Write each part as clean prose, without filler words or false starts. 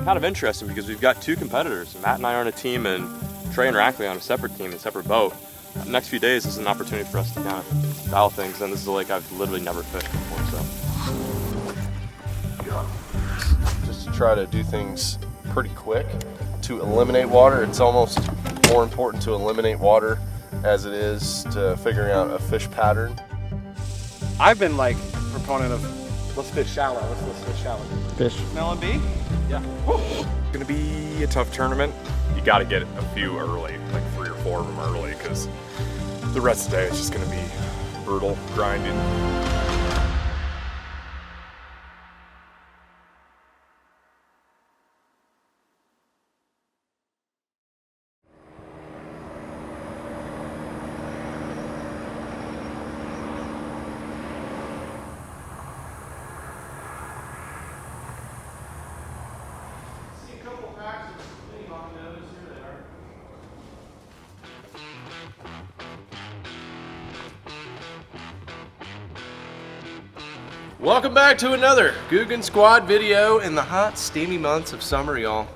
kind of interesting because we've got two competitors. Matt and I are on a team, and Trey and Rackley on a separate team, a separate boat. The next few days, this is an opportunity for us to kind of dial things, and this is a lake I've literally never fished before. So, just to try to do things pretty quick to eliminate water. It's almost more important to eliminate water as it is to figuring out a fish pattern. I've been like a proponent of let's fish shallow. Let's fish shallow. Fish. Mel and B? Yeah. It's gonna be a tough tournament. You got to get a few early, like 3 or 4 of them early, because the rest of the day is just gonna be brutal grinding. Welcome back to another Googan Squad video in the hot, steamy months of summer, y'all.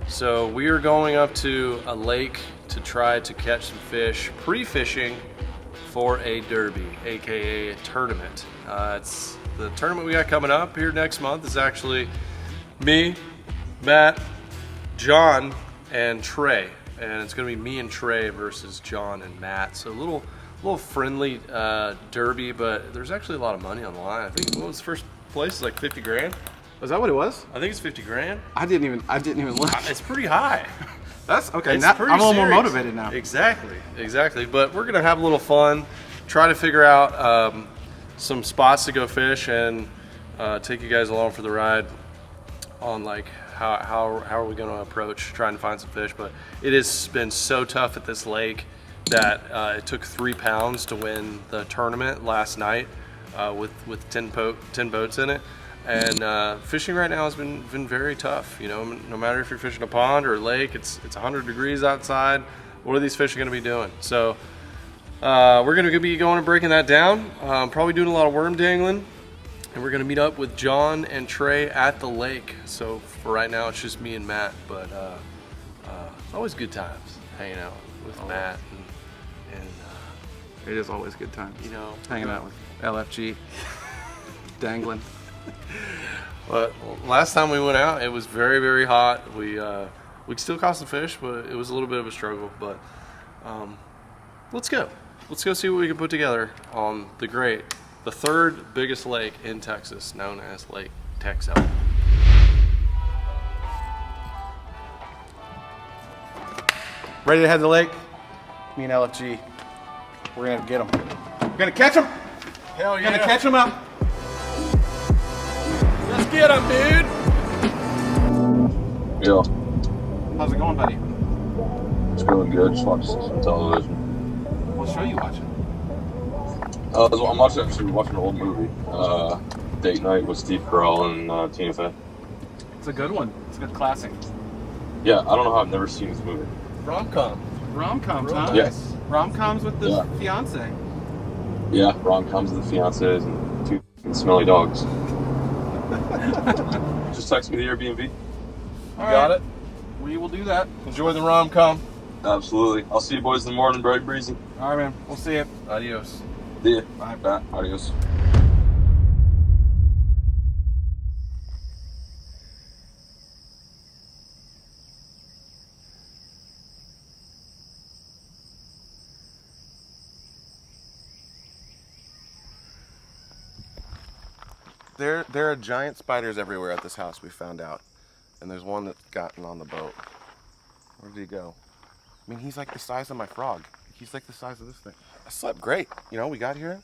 So we are going up to a lake to try to catch some fish, pre-fishing for a derby, aka a tournament. It's the tournament we got coming up here next month is actually me, Matt, John, and Trey. And it's gonna be me and Trey versus John and Matt. So a little friendly derby, but there's actually a lot of money on the line. I think what was first place is like 50 grand. Was that what it was? I think it's 50 grand. I didn't even look. It's pretty high. That's okay. It's Now, pretty I'm a little more serious. motivated now. Exactly. But we're gonna have a little fun, try to figure out some spots to go fish, and take you guys along for the ride on like how are we gonna approach trying to find some fish. But it has been so tough at this lake that it took 3 pounds to win the tournament last night with 10 boats in it. And fishing right now has been very tough. You know, no matter if you're fishing a pond or a lake, it's 100 degrees outside. What are these fish going to be doing? So we're going to be going and breaking that down. Probably doing a lot of worm dangling. And we're going to meet up with John and Trey at the lake. So for right now, it's just me and Matt. But it's always good times hanging out with Matt. It is always good times. You know, hanging out with LFG, dangling. But last time we went out, it was very hot. We still caught some fish, but it was a little bit of a struggle. But let's go see what we can put together on the third biggest lake in Texas, known as Lake Texel. Ready to head to the lake? Me and LFG. We're gonna get them. We're gonna catch them. Hell yeah! We're gonna catch them up. Let's get them, dude. Yeah, How's it going, buddy? it's going good. Just watching some television. What show are you watching? I'm watching an old movie. Date Night with Steve Carell and Tina Fey. It's a good one. It's a good classic. Yeah, I don't know how I've never seen this movie. Rom-com. Rom-coms, huh? Yes. Rom-coms with the Yeah. fiance. Yeah, rom-coms with the fiancés and 2 smelly dogs. Just text me the Airbnb. You got it? We will do that. Enjoy the rom-com. Absolutely. I'll see you boys in the morning, bright and breezy. All right, man. We'll see you. Adios. See ya. Bye. Bye. Adios. There are giant spiders everywhere at this house, we found out. And there's one that's gotten on the boat. Where did he go? I mean, he's like the size of my frog. He's like the size of this thing. I slept great. You know, we got here.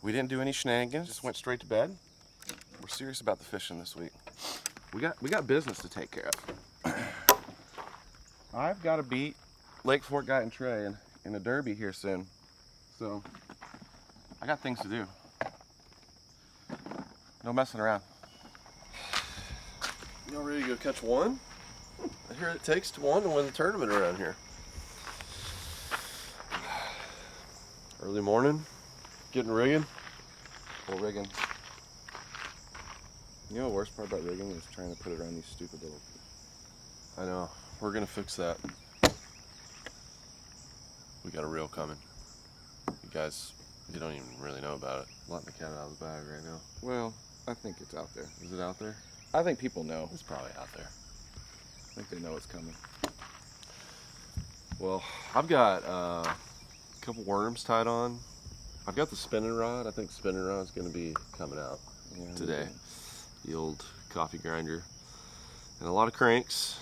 We didn't do any shenanigans, just went straight to bed. We're serious about the fishing this week. We got business to take care of. I've got to beat Lake Fort Guy and Trey in a derby here soon. So, I got things to do. No messing around. Y'all ready to go catch one? I hear it takes one to win the tournament around here. Early morning, getting rigging. Well, rigging. You know the worst part about rigging is trying to put it around these stupid little... I know. We're gonna fix that. We got a reel coming. You guys, you don't even really know about it. Letting the cat out of the bag right now. Well, I think it's out there. Is it out there? I think people know. It's probably out there. I think they know it's coming. Well, I've got a couple worms tied on. I've got the spinning rod. I think spinning rod's gonna be coming out today. The old coffee grinder. And a lot of cranks.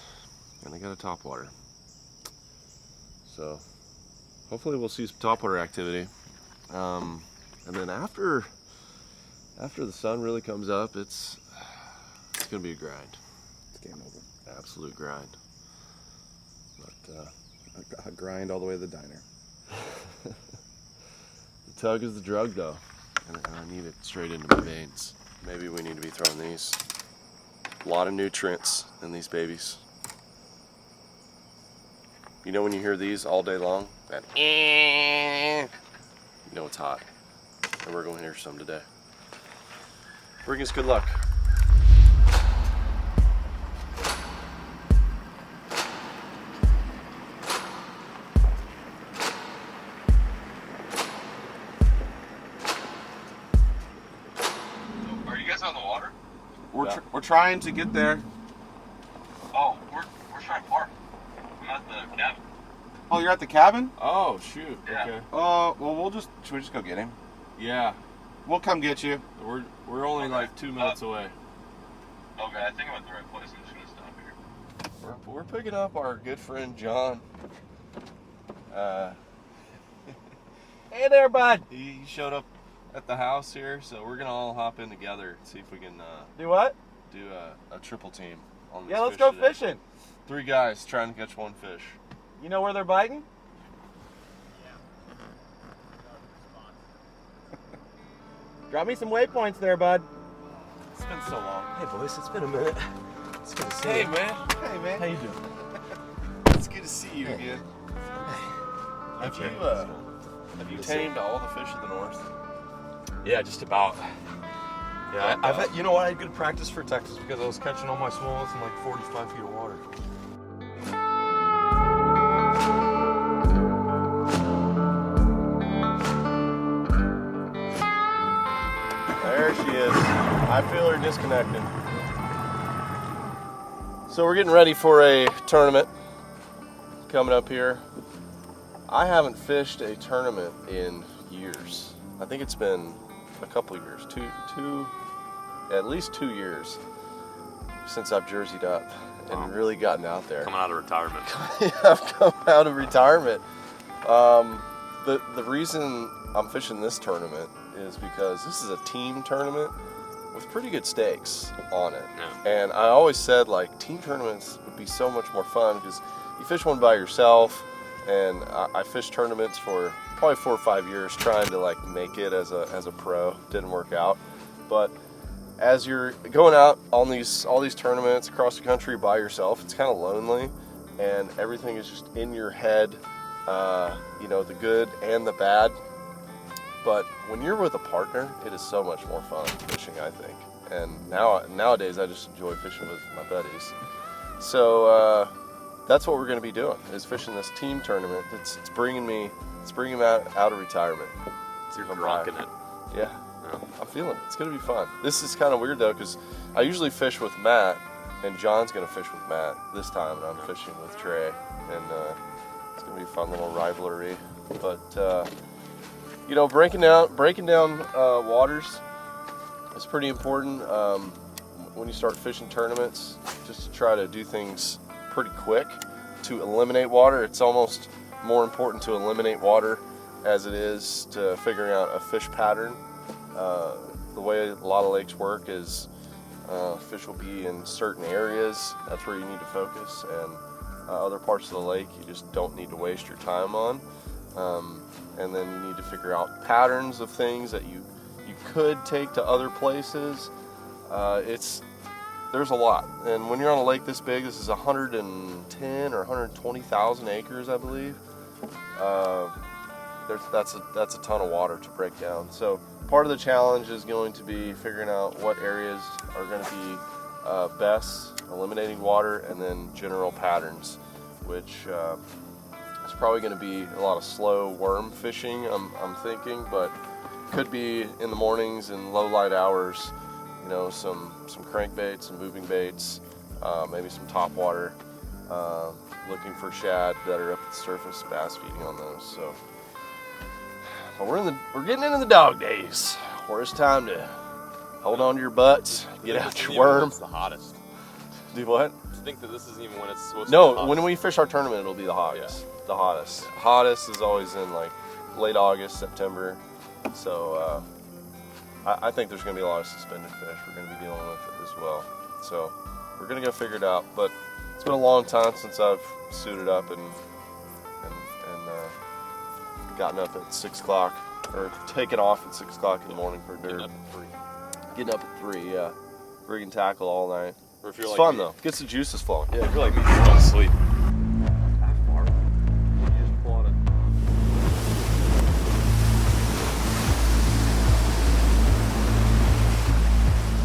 And I got a topwater. So hopefully we'll see some topwater activity. And then after the sun really comes up, it's gonna be a grind. It's game over. Absolute grind. But I grind all the way to the diner. the tug is the drug though. And I need it straight into my veins. Maybe we need to be throwing these. A lot of nutrients in these babies. You know when you hear these all day long? That you know it's hot. And we're going to hear some today. Bring us good luck. Are you guys on the water? We're trying to get there. Oh, we're trying to park. I'm at the cabin. Oh, you're at the cabin? Oh shoot. Yeah. Okay. Oh, well, should we just go get him? Yeah. We'll come get you. We're only like 2 minutes away. Okay, I think I'm at the right place. I'm just gonna stop here. We're picking up our good friend John. Hey there, bud. He showed up at the house here, so we're gonna all hop in together and see if we can Do what? do a triple team on this. Yeah, let's fish go today. fishing. 3 guys trying to catch 1 fish. You know where they're biting? Drop me some waypoints there, bud. It's been so long. Hey boys, it's been a minute. It's good to see Hey you. man, Hey, man. How you doing? it's good to see you again. Have you tamed all the fish of the north? Yeah, just about. Yeah, I've had, you know what? I had good practice for Texas because I was catching all my swallows in like 45 feet of water. There she is. I feel her disconnecting. So we're getting ready for a tournament coming up here. I haven't fished a tournament in years. I think it's been a couple years, at least 2 years since I've jerseyed up and really gotten out there. Coming out of retirement. I've come out of retirement. The reason I'm fishing this tournament is because this is a team tournament with pretty good stakes on it. Yeah. And I always said like team tournaments would be so much more fun because you fish one by yourself, and I fished tournaments for probably 4 or 5 years trying to like make it as a pro. Didn't work out. But as you're going out on all these tournaments across the country by yourself, it's kind of lonely, and everything is just in your head, you know, the good and the bad. But when you're with a partner, it is so much more fun fishing, I think. And nowadays, I just enjoy fishing with my buddies. So that's what we're going to be doing, is fishing this team tournament. It's bringing me out of retirement. You're rocking it. Yeah, I'm feeling it. It's going to be fun. This is kind of weird though, because I usually fish with Matt, and John's going to fish with Matt this time, and I'm fishing with Trey, and it's going to be a fun little rivalry. But you know, breaking down waters is pretty important when you start fishing tournaments. Just to try to do things pretty quick to eliminate water. It's almost more important to eliminate water as it is to figuring out a fish pattern. The way a lot of lakes work is fish will be in certain areas. That's where you need to focus, and other parts of the lake you just don't need to waste your time on. And then you need to figure out patterns of things that you could take to other places. There's a lot, and when you're on a lake this big, this is 110 or 120,000 acres, I believe. That's a ton of water to break down. So part of the challenge is going to be figuring out what areas are going to be best, eliminating water, and then general patterns, which is probably going to be a lot of slow worm fishing, I'm thinking, but could be in the mornings and low light hours, you know, some crankbaits, some moving baits, maybe some top water, looking for shad that are up at the surface, bass feeding on those. So but we're getting into the dog days, where it's time to hold on to your butts, get out your worm. It's the hottest. Do what? I think that this isn't even when it's supposed to be No, when we fish our tournament, it'll be the hottest. Yeah. The hottest. Hottest is always in like late August, September. So I think there's going to be a lot of suspended fish we're going to be dealing with as well. So we're going to go figure it out. But it's been a long time since I've suited up and gotten up at 6 o'clock, or taken off at 6 o'clock in the morning for dirt. Getting up at 3, yeah. Rigging tackle all night. Or if you're It's like fun me. though. Gets the juices flowing. Yeah, if you're like me, you fall asleep.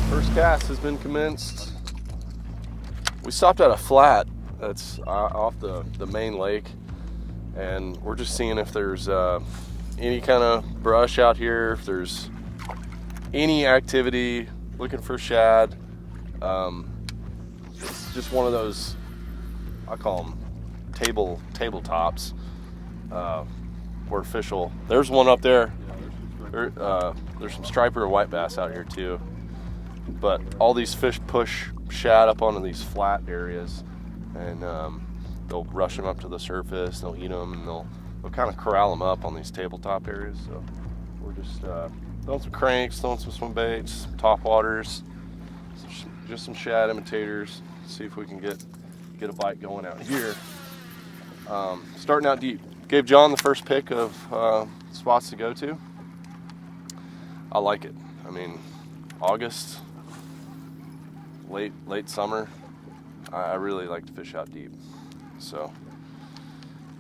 First cast has been commenced. We stopped at a flat that's off the main lake, and we're just seeing if there's any kind of brush out here, if there's any activity, looking for shad. It's just one of those, I call them tabletops, where fish will. There's one up there. There's some striper or white bass out here too. But all these fish push shad up onto these flat areas, and they'll rush them up to the surface, they'll eat them, and they'll kind of corral them up on these tabletop areas. So we're just throwing some cranks, throwing some swim baits, top waters, just some shad imitators. See if we can get a bite going out here. Starting out deep. Gave John the first pick of spots to go to. I like it. I mean, August, late summer, I really like to fish out deep. So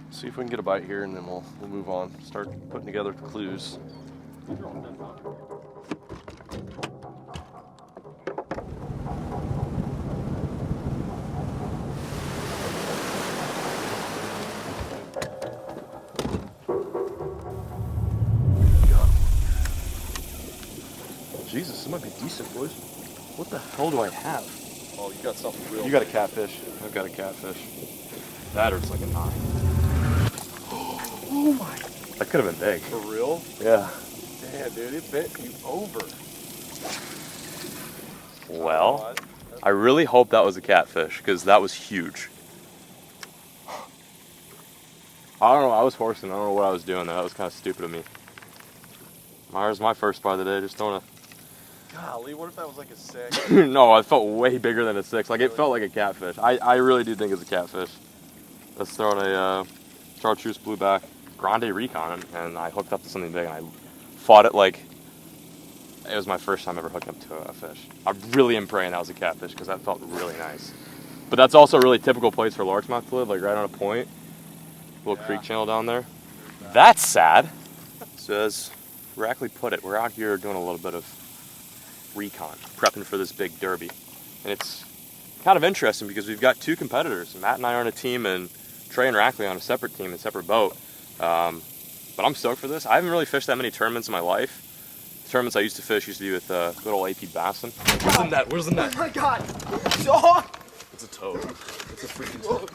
see if we can get a bite here, and then we'll move on, start putting together clues. Jesus, this might be decent, boys. What the hell do I have? Oh, you got something real. You got a catfish. I've got a catfish. That hurts like a 9. Oh my. That could have been big. For real? Yeah. Damn, dude, it bent you over. Well, I really hope that was a catfish, because that was huge. I don't know, I was horsing. I don't know what I was doing there. That was kind of stupid of me. Myers, my first part of the day, just throwing Golly, what if that was like a 6? No, it felt way bigger than a 6. Like, it felt like a catfish. I really do think it's a catfish. Let's throw a chartreuse blueback grande recon, and I hooked up to something big, and I fought it like it was my first time ever hooking up to a fish. I really am praying that was a catfish, because that felt really nice. But that's also a really typical place for largemouth to live, like right on a point. Little creek channel down there. That's sad. So as Rackley put it, we're out here doing a little bit of recon, prepping for this big derby. And it's kind of interesting because we've got 2 competitors. Matt and I are on a team, and Trey and Rackley on a separate team, a separate boat. But I'm stoked for this. I haven't really fished that many tournaments in my life. The tournaments I used to fish used to be with good old AP Bassin. Where's the net? Where's the net? Oh my god! Oh! It's a toad. It's a freaking toad.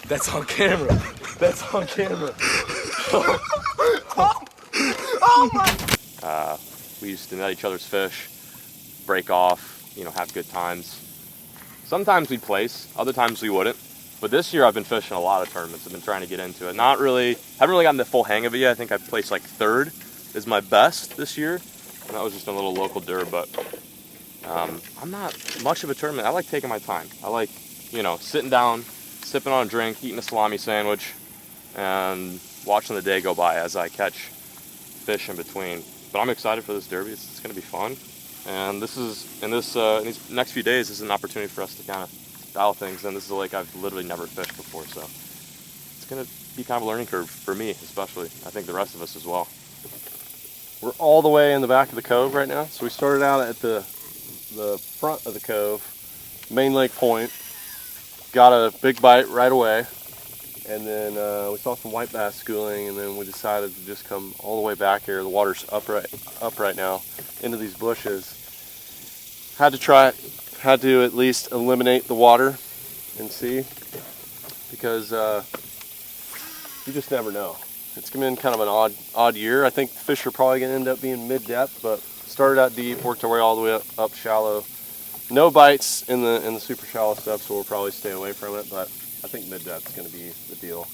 That's on camera. That's on camera. Oh my! We used to net each other's fish, break off, have good times. Sometimes we'd place, other times we wouldn't. But this year I've been fishing a lot of tournaments. I've been trying to get into it. Haven't really gotten the full hang of it yet. I think I've placed like 3rd is my best this year. And that was just a little local derb, but I'm not much of a tournament. I like taking my time. I like, sitting down, sipping on a drink, eating a salami sandwich, and watching the day go by as I catch fish in between. But I'm excited for this derby. It's going to be fun. And this is, in these next few days, this is an opportunity for us to kind of dial things. And this is a lake I've literally never fished before. So it's going to be kind of a learning curve for me, especially. I think the rest of us as well. We're all the way in the back of the cove right now. So we started out at the front of the cove, main lake point, got a big bite right away, and then we saw some white bass schooling, and then we decided to just come all the way back here. The water's up right now into these bushes. Had to try it, had to at least eliminate the water and see, because you just never know. It's been kind of an odd year. I think fish are probably going to end up being mid-depth, but started out deep, worked our way all the way up shallow. No bites in the super shallow stuff, so we'll probably stay away from it, but I think mid-depth is going to be the deal.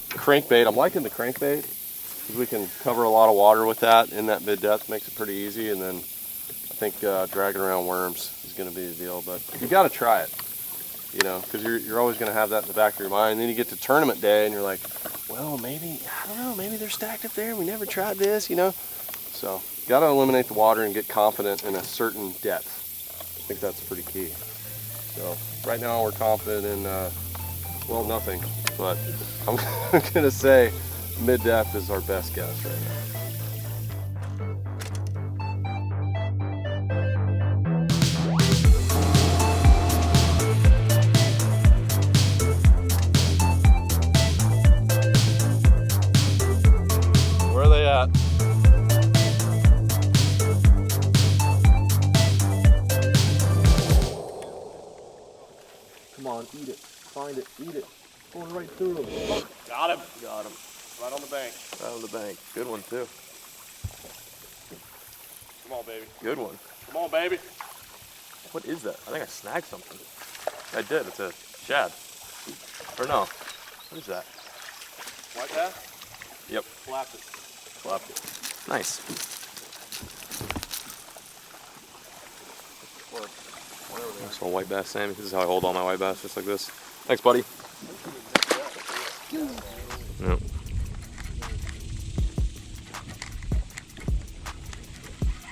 Crankbait, I'm liking the crankbait because we can cover a lot of water with that in that mid-depth, makes it pretty easy, and then I think dragging around worms is going to be the deal, but you got to try it, you know, because you're always going to have that in the back of your mind. And then you get to tournament day and you're like, well, maybe, I don't know, maybe they're stacked up there, we never tried this, you know. So you got to eliminate the water and get confident in a certain depth. I think that's pretty key. So right now we're confident in, well, nothing, but I'm going to say mid-depth is our best guess right now. Where are they at? Come on, eat it. Find it. Eat it. Going right through them. Got him. Got him. Right on the bank. Right on the bank. Good one too. Come on, baby. Good one. Come on, baby. What is that? I think I snagged something. I did. It's a shad. Or no. What is that? White bass? Yep. Flapped it. Slapped it. Nice. Nice little white bass, Sammy. This is how I hold all my white bass, just like this. Thanks, buddy. Yep.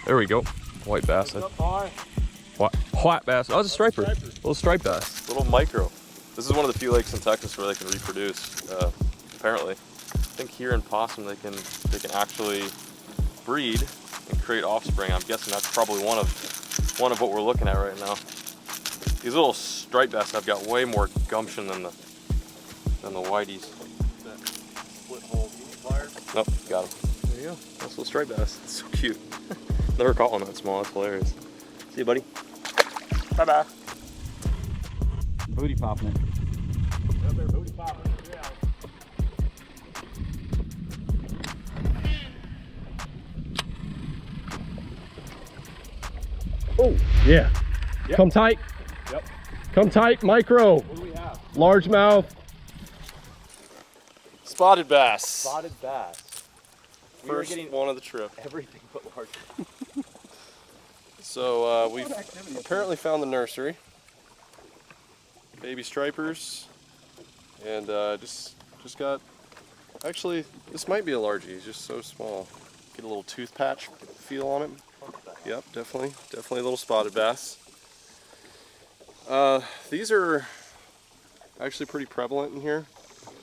There we go. White bass. White bass. Oh, it's a striper. Little striped bass. Little micro. This is one of the few lakes in Texas where they can reproduce, apparently. I think here in Possum they can actually breed and create offspring. I'm guessing that's probably one of what we're looking at right now. These little striped bass have got way more gumption than the whiteys. Split hole pliers. Nope, got him. There you go. Nice little striped bass. It's so cute. Never caught one that small. That's hilarious. See you, buddy. Bye bye. Booty popping it. Up there, booty popping. Yeah. Oh, yeah. Yep. Come tight. Yep. Come tight, micro. What do we have? Largemouth. Spotted bass. Spotted bass. First one of the trip. Everything but large. So we've apparently found the nursery. Baby stripers. And just got, actually, this might be a largie. He's just so small. Get a little tooth patch feel on him. Yep, definitely a little spotted bass. These are actually pretty prevalent in here.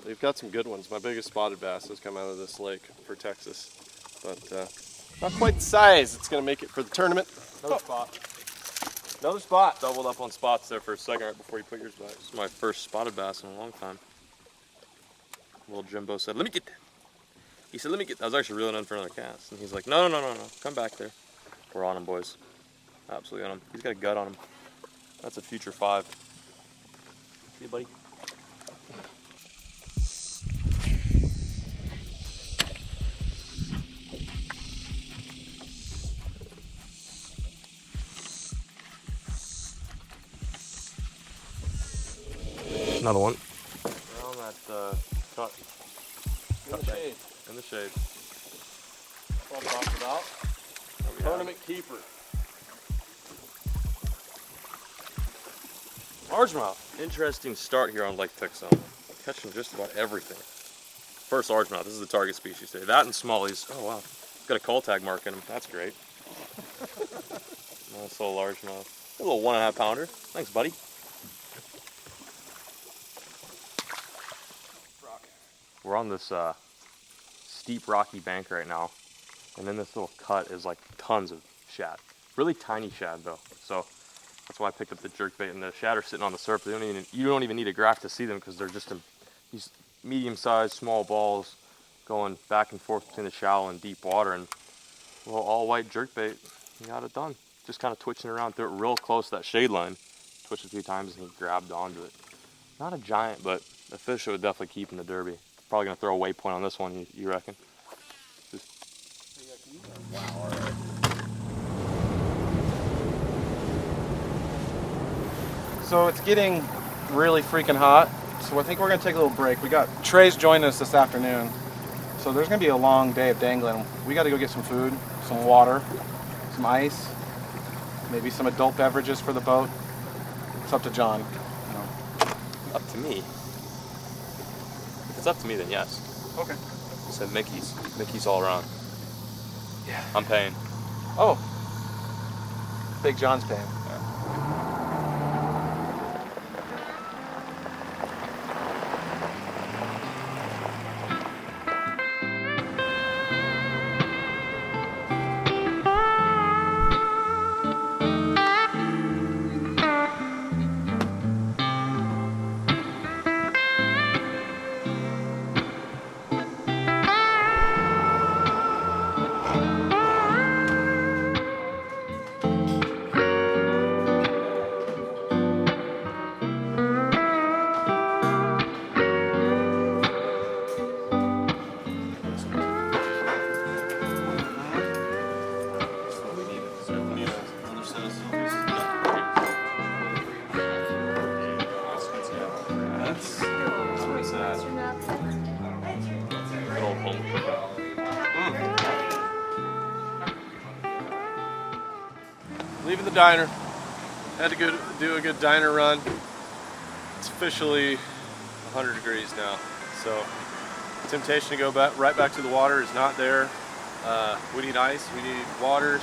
They've got some good ones. My biggest spotted bass has come out of this lake for Texas, but not quite the size it's going to make it for the tournament. Another spot. Another spot. Doubled up on spots there for a second right before you put yours back. This is my first spotted bass in a long time. Little Jimbo said, "Let me get that." He said, "Let me get that." I was actually reeling in for another cast, and he's like, "No, come back there." We're on him, boys. Absolutely on him. He's got a gut on him. That's a future 5. See you, buddy. Another one. Around that cut. In the shade. That's what I'm talking about. Tournament keeper. Largemouth. Interesting start here on Lake Texoma. Catching just about everything. First largemouth. This is the target species today. That and smallies. Oh wow. Got a call tag mark in him. That's great. Nice little largemouth. A little 1.5 pounder. Thanks, buddy. We're on this steep rocky bank right now. And in this little cut is like tons of shad. Really tiny shad though. So that's why I picked up the jerkbait, and the shad are sitting on the surface. You don't even need a graph to see them because they're just these medium-sized, small balls going back and forth between the shallow and deep water. And well, all white jerkbait, you got it done. Just kind of twitching around, threw it real close to that shade line. Twitched a few times and he grabbed onto it. Not a giant, but a fish that would definitely keep in the derby. Probably gonna throw a waypoint on this one, you reckon? So it's getting really freaking hot. So I think we're gonna take a little break. We got Trey's joining us this afternoon. So there's gonna be a long day of dangling. We gotta go get some food, some water, some ice, maybe some adult beverages for the boat. It's up to John. You know. Up to me? If it's up to me, then yes. Okay. I said Mickey's. Mickey's all around. Yeah. I'm paying. Oh. Big John's paying. Leaving the diner. Had to go do a good diner run. It's officially 100 degrees now, so temptation to go right back to the water is not there. We need ice, we need waters,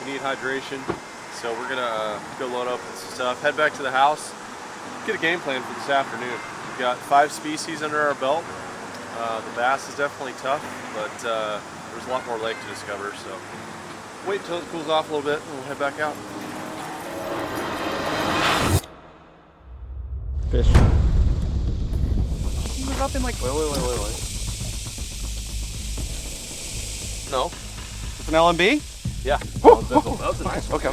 we need hydration. So we're gonna go load up with some stuff, head back to the house, get a game plan for this afternoon. We've got 5 species under our belt. The bass is definitely tough, but there's a lot more lake to discover. So wait until it cools off a little bit and we'll head back out. Fish. Move up in like. Wait. No. It's an LMB? Yeah. That was a nice one. Okay.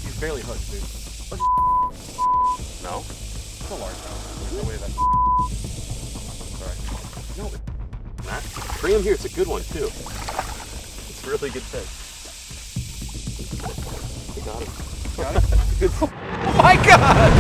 He's barely hooked, dude. No. It's a large one. No way that. Sorry. No. Matt, bring him here. It's a good one too. It's a really good fish. You got it. Got it? Oh my God!